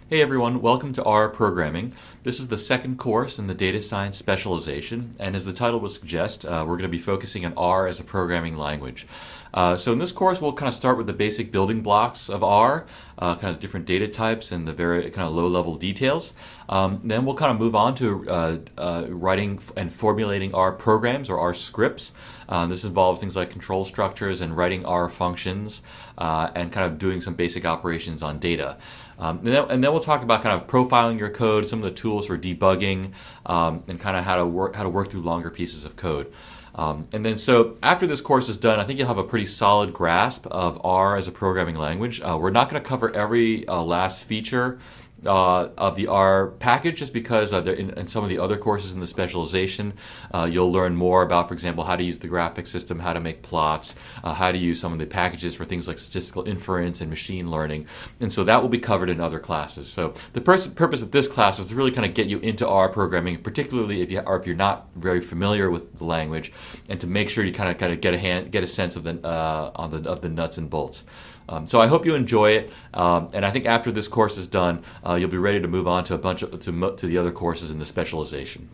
Hey everyone, welcome to R Programming. This is the second course in the data science specialization, and as the title would suggest, we're going to be focusing on R as a programming language. So in this course, we'll kind of start with the basic building blocks of R, kind of different data types and the very kind of low-level details. Then we'll kind of move on to writing and formulating R programs or R scripts. This involves things like control structures and writing R functions and kind of doing some basic operations on data. And then we'll talk about kind of profiling your code, some of the tools for debugging, and kind of how to work through longer pieces of code. And then so after this course is done, I think you'll have a pretty solid grasp of R as a programming language. We're not going to cover every last feature of the R package, just because in some of the other courses in the specialization, you'll learn more about, for example, how to use the graphic system, how to make plots, how to use some of the packages for things like statistical inference and machine learning. And so that will be covered in other classes. So the purpose of this class is to really kind of get you into R programming, particularly if you're not very familiar with the language, and to make sure you kind of get a sense of the nuts and bolts. So I hope you enjoy it, and I think after this course is done, you'll be ready to move on to to the other courses in the specialization.